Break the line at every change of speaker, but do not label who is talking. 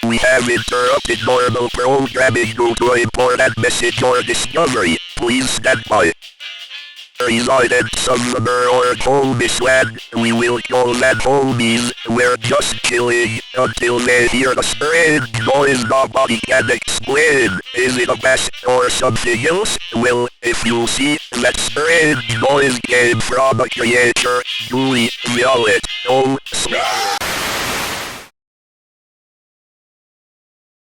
We have interrupted normal programming due to important message or discovery. Please stand by. Reside in summer or homeless land. We will call them homies. We're just chilling until they hear the strange noise nobody can explain. Is it a mess or something else? Well, if you see, that strange noise came from a creature. Julie, yell it. Oh,